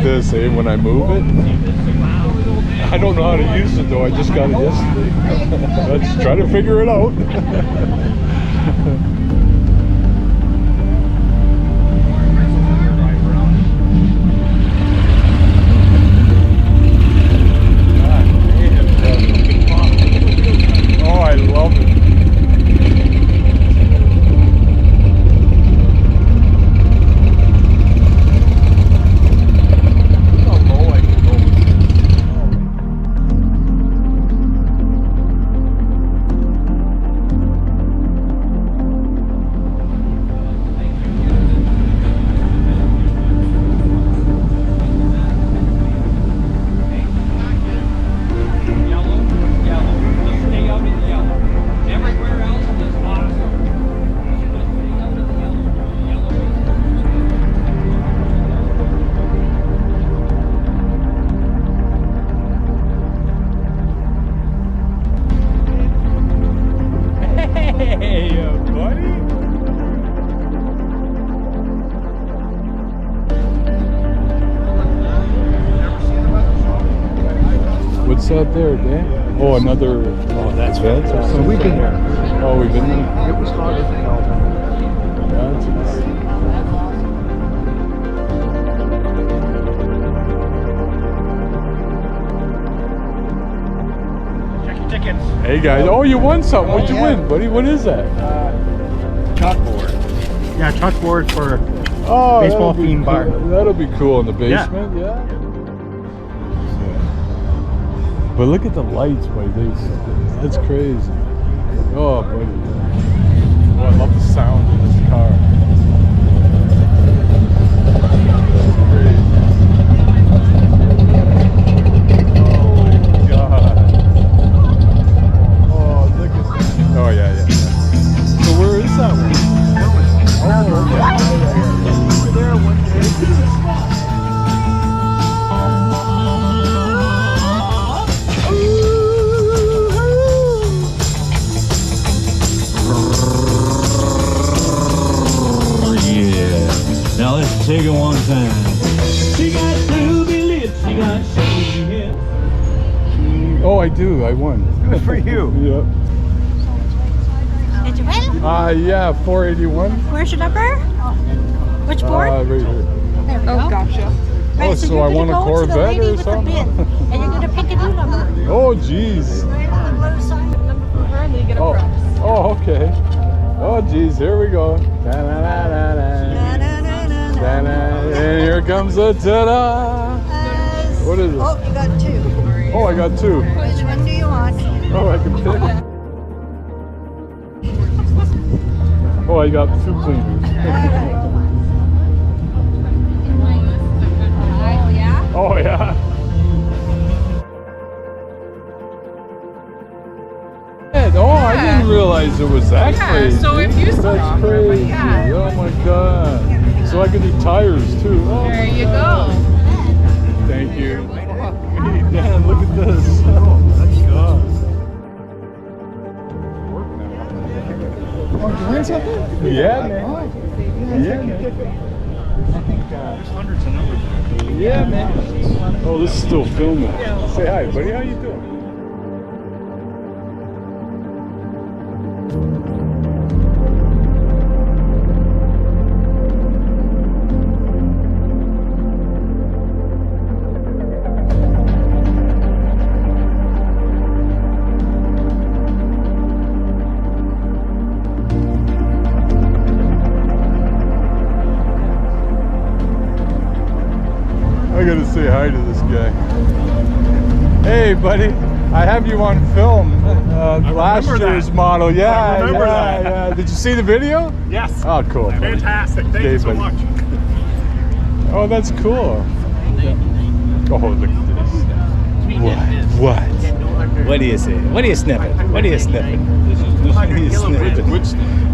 this, eh? When I move it, I don't know how to use it though. I just got it yesterday. Let's try to figure it out. Oh, I love it. What's that there, Dan? Oh, another. Oh, that's Corvette. So we've been there. Oh, we've been there. It was hot as hell. Yeah, it's Check your tickets. Hey guys. Oh, you won something. What'd you win, buddy? What is that? Chalkboard. Yeah, chalkboard for that'll baseball be theme bar. cool. That'll be cool in the basement. Yeah. But look at the lights, buddy. That's crazy. Oh, buddy. Oh, I love the sound of this car. That's crazy. Oh, my God. Oh, look at that. Oh, yeah. So where is that one? Oh, okay. We were there one day. Now let's take it one time. She got ruby lips, she got shady hips. Oh, I do. I won. Good for you. Yep. Did you win? Yeah, 481. Where's your number? Which board? Right here. There we go. Gotcha. Right, Oh, so you're I gonna won a go to the Corvette lady or with the something? bin, and you're going to pick a new number. Oh, jeez. And you get a Oh, prize. oh, okay. Oh, geez, here we go. Da-na-na-na-na. Da-na. And here comes the ta-da. What is it? Oh, you got two. Oh, I got two. Which one do you want? Oh, I can pick. Oh, I got two cleaners. Oh, yeah. Oh, I didn't realize it was that crazy. So if you That's crazy. yeah. Oh my God. So I can do tires too. Oh, There you God. go. Thank you. Hey, Dan, look at this. Oh, that's God. Oh, did you win something? Yeah, man. Yeah, man. I think there's hundreds of numbers there. Yeah, man. Oh, this is still filming. Say hi, buddy. How you doing? I gotta say hi to this guy. Hey, buddy. I have you on film. Last year's model. Yeah, I remember that. yeah. Did you see the video? Yes. Oh, cool. buddy. Fantastic. Thank Okay, you so buddy. much. Oh, that's cool. Oh, look at this. What? What do you say? What are you sniffing? What are you sniffing? What are you sniffing?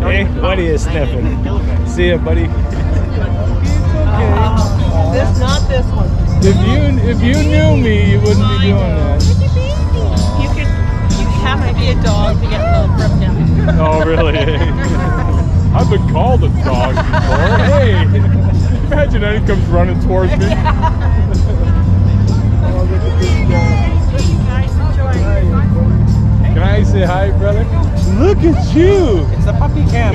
Hey, what are you sniffing? See ya, buddy. This, not this one. If you knew me, you wouldn't be doing that. You have to be a dog to get a little ripped down. Oh, really? I've been called a dog before. Hey, imagine Eddie comes running towards me. say hi, brother? Look at you. It's the puppy cam.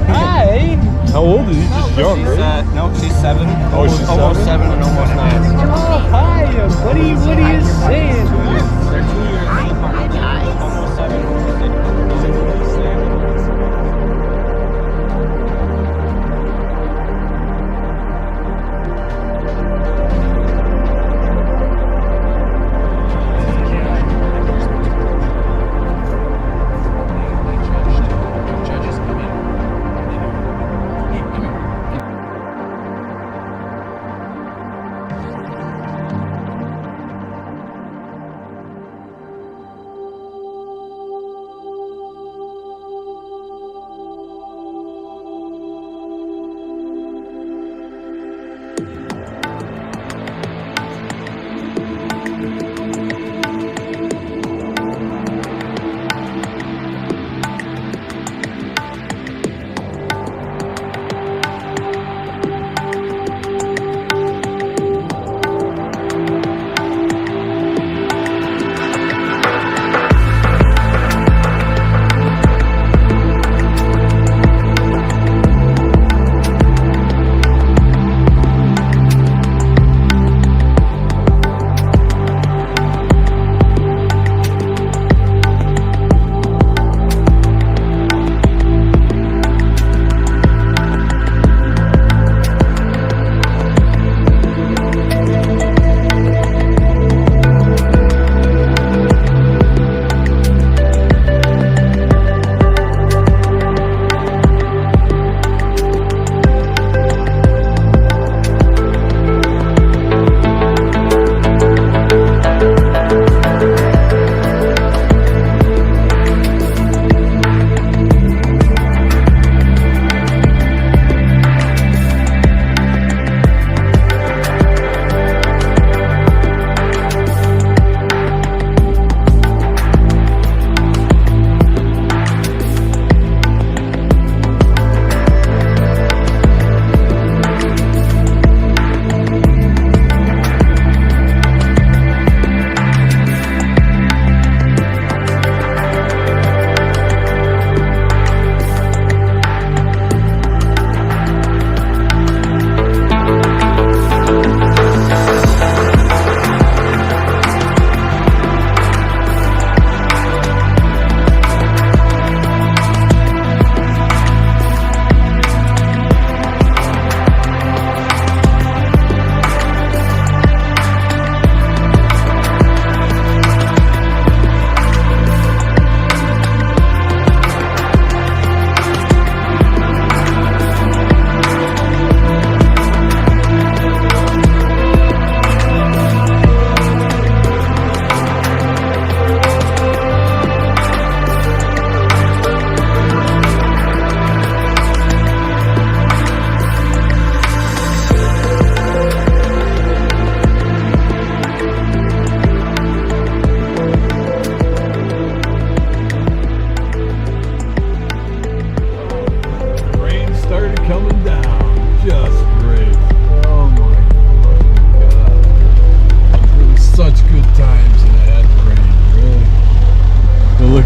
Hi. How old is he? Just young, right? No, she's 7. Oh, she's almost 7? 7 and almost 9. Oh, hi, buddy. What are you saying? They're 2 years apart. Almost 7.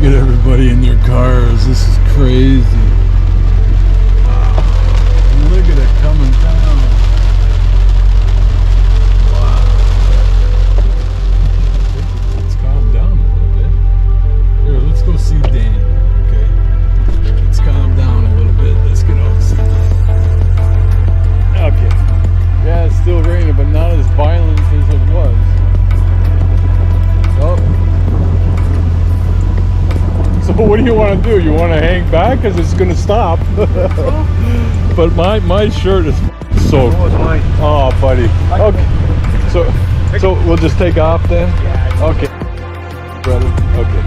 at everybody in their cars. This is crazy. Wow. Look at it coming down. Wow. It's calmed down a little bit. Here, let's go see Danny. Okay. It's calmed down a little bit. Let's get out and see Danny. Okay. Yeah, it's still raining, but not as violent as it was. Oh. So what do you want to do? You want to hang back because it's going to stop. But my shirt is soaked. Oh, it's mine. Oh, buddy. Okay. So we'll just take off then? Okay. Brother. Okay.